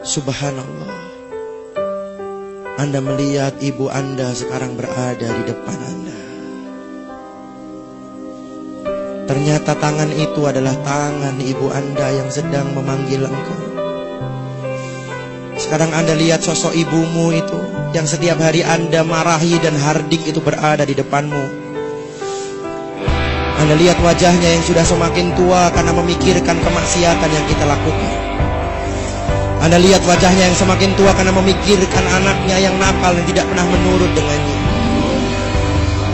Subhanallah, Anda melihat ibu Anda sekarang berada di depan Anda. Ternyata tangan itu adalah tangan ibu Anda yang sedang memanggil engkau. Sekarang Anda lihat sosok ibumu itu yang setiap hari Anda marahi dan hardik itu berada di depanmu. Anda lihat wajahnya yang sudah semakin tua karena memikirkan kemaksiatan yang kita lakukan. Anda lihat wajahnya yang semakin tua karena memikirkan anaknya yang nakal dan tidak pernah menurut dengannya.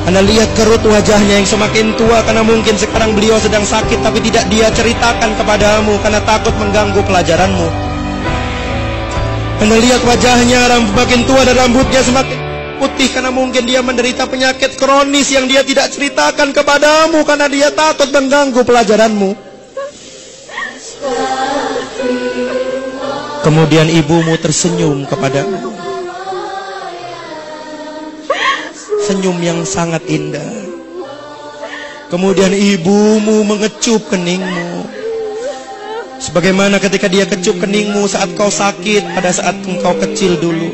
Anda lihat kerut wajahnya yang semakin tua karena mungkin sekarang beliau sedang sakit tapi tidak dia ceritakan kepadamu karena takut mengganggu pelajaranmu. Anda lihat wajahnya semakin tua dan rambutnya semakin putih karena mungkin dia menderita penyakit kronis yang dia tidak ceritakan kepadamu karena dia takut mengganggu pelajaranmu. Kemudian ibumu tersenyum kepadamu, senyum yang sangat indah. Kemudian ibumu mengecup keningmu, sebagaimana ketika dia kecup keningmu saat kau sakit pada saat engkau kecil dulu.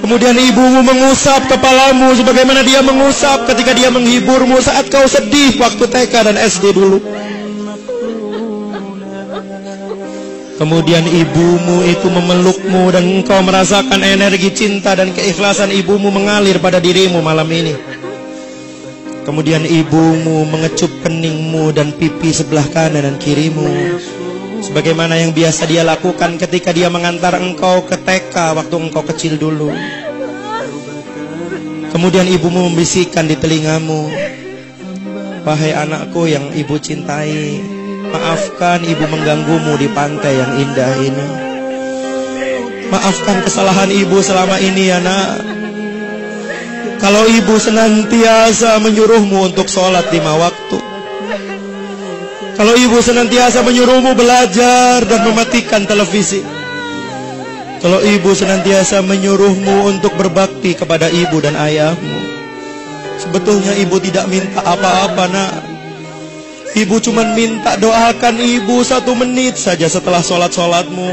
Kemudian ibumu mengusap kepalamu sebagaimana dia mengusap ketika dia menghiburmu saat kau sedih waktu TK dan SD dulu. Kemudian ibumu itu memelukmu dan engkau merasakan energi cinta dan keikhlasan ibumu mengalir pada dirimu malam ini. Kemudian ibumu mengecup keningmu dan pipi sebelah kanan dan kirimu, sebagaimana yang biasa dia lakukan ketika dia mengantar engkau ke TK waktu engkau kecil dulu. Kemudian ibumu membisikkan di telingamu, "Wahai anakku yang ibu cintai, maafkan ibu mengganggumu di pantai yang indah ini. Maafkan kesalahan ibu selama ini ya nak. Kalau ibu senantiasa menyuruhmu untuk sholat 5 waktu. Kalau ibu senantiasa menyuruhmu belajar dan mematikan televisi. Kalau ibu senantiasa menyuruhmu untuk berbakti kepada ibu dan ayahmu. Sebetulnya ibu tidak minta apa-apa nak. Ibu cuma minta doakan ibu 1 menit saja setelah sholat-sholatmu.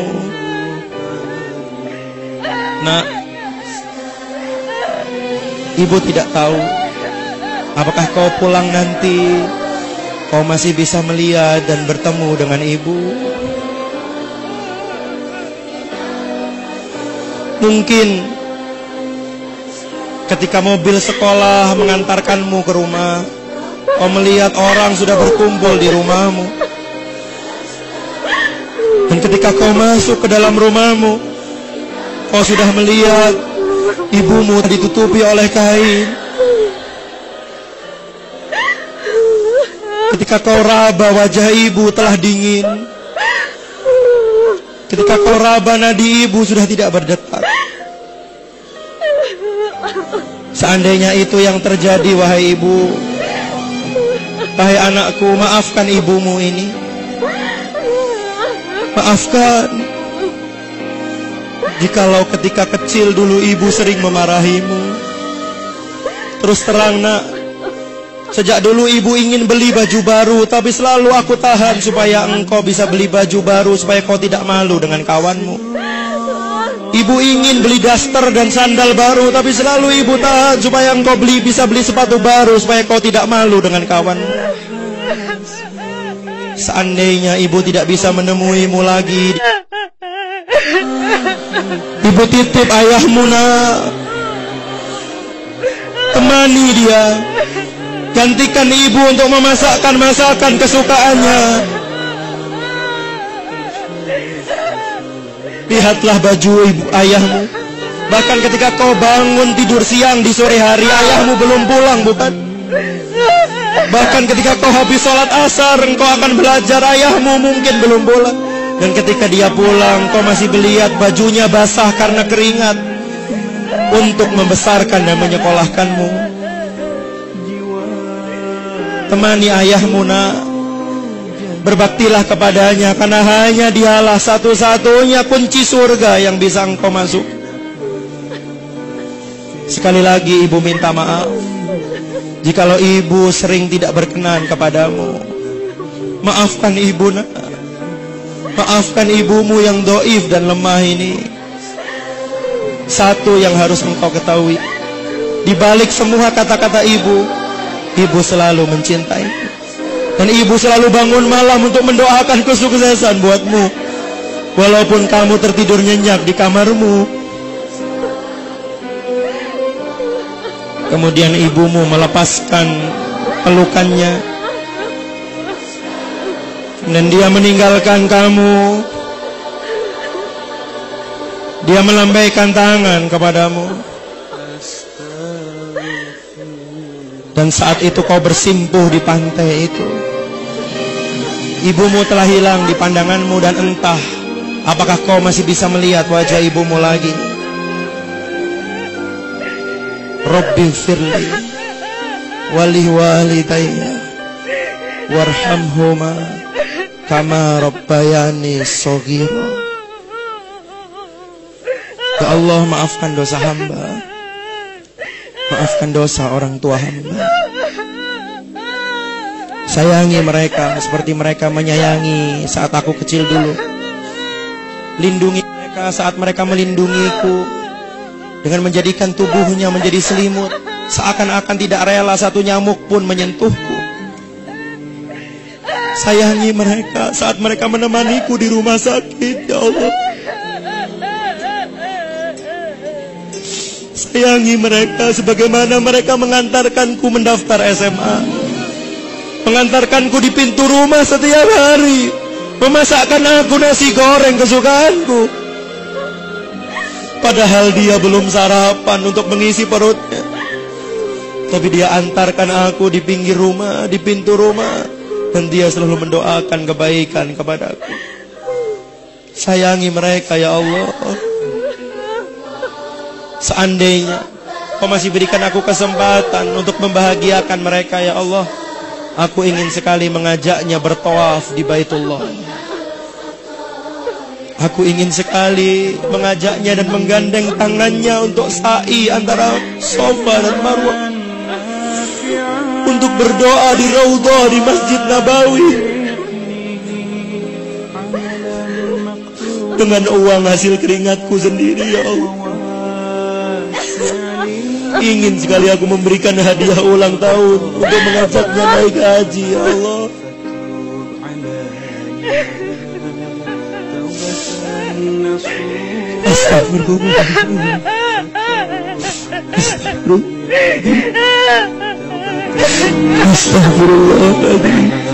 Nak, ibu tidak tahu apakah kau pulang nanti kau masih bisa melihat dan bertemu dengan ibu. Mungkin ketika mobil sekolah mengantarkanmu ke rumah, kau melihat orang sudah berkumpul di rumahmu. Dan ketika kau masuk ke dalam rumahmu, kau sudah melihat ibumu ditutupi oleh kain. Ketika kau raba wajah ibu telah dingin. Ketika kau raba nadi ibu sudah tidak berdetak. Seandainya itu yang terjadi wahai ibu, wahai anakku, maafkan ibumu ini. Maafkan. Jikalau ketika kecil dulu ibu sering memarahimu. Terus terang nak, sejak dulu ibu ingin beli baju baru, tapi selalu aku tahan supaya engkau bisa beli baju baru, supaya kau tidak malu dengan kawanmu. Ibu ingin beli daster dan sandal baru, tapi selalu ibu tahan supaya engkau bisa beli sepatu baru, supaya kau tidak malu dengan kawanmu. Seandainya ibu tidak bisa menemuimu lagi, ibu titip ayahmu nak. Temani dia. Gantikan ibu untuk memasakkan masakan kesukaannya. Lihatlah baju ibu ayahmu. Bahkan ketika kau bangun tidur siang di sore hari, ayahmu belum pulang, bukan? Bahkan ketika kau habis sholat asar, engkau akan belajar, ayahmu mungkin belum pulang. Dan ketika dia pulang, kau masih melihat bajunya basah karena keringat untuk membesarkan dan menyekolahkanmu. Temani ayahmu nak. Berbaktilah kepadanya, karena hanya dialah satu-satunya kunci surga yang bisa engkau masuk. Sekali lagi ibu minta maaf jikalau ibu sering tidak berkenan kepadamu. Maafkan ibu nak. Maafkan ibumu yang doif dan lemah ini. Satu yang harus engkau ketahui, di balik semua kata-kata ibu, ibu selalu mencintaimu. Dan ibu selalu bangun malam untuk mendoakan kesuksesan buatmu, walaupun kamu tertidur nyenyak di kamarmu. Kemudian ibumu melepaskan pelukannya, dan dia meninggalkan kamu. Dia melambaikan tangan kepadamu, dan saat itu kau bersimpuh di pantai itu. Ibumu telah hilang di pandanganmu, dan entah apakah kau masih bisa melihat wajah ibumu lagi. Rabbi firli wali walidayya warhamhuma kama rabbayani shaghira. Ya Allah, maafkan dosa hamba, maafkan dosa orang tua hamba. Sayangi mereka seperti mereka menyayangi saat aku kecil dulu. Lindungi mereka saat mereka melindungiku, dengan menjadikan tubuhnya menjadi selimut, seakan-akan tidak rela satu nyamuk pun menyentuhku. Sayangi mereka saat mereka menemaniku di rumah sakit, ya Allah. Sayangi mereka sebagaimana mereka mengantarkanku mendaftar SMA, mengantarkanku di pintu rumah setiap hari, memasakkan aku nasi goreng kesukaanku. Padahal dia belum sarapan untuk mengisi perutnya, tapi dia antarkan aku di pinggir rumah, di pintu rumah, dan dia selalu mendoakan kebaikan kepadaku. Sayangi mereka, ya Allah. Seandainya Kau masih berikan aku kesempatan untuk membahagiakan mereka, ya Allah, aku ingin sekali mengajaknya bertawaf di Baitullah. Aku ingin sekali mengajaknya dan menggandeng tangannya untuk sa'i antara Safa dan Marwah, untuk berdoa di Raudhah di Masjid Nabawi dengan uang hasil keringatku sendiri, ya Allah. Ingin sekali aku memberikan hadiah ulang tahun untuk mengajaknya naik haji, ya Allah. Astagfirullahaladzim.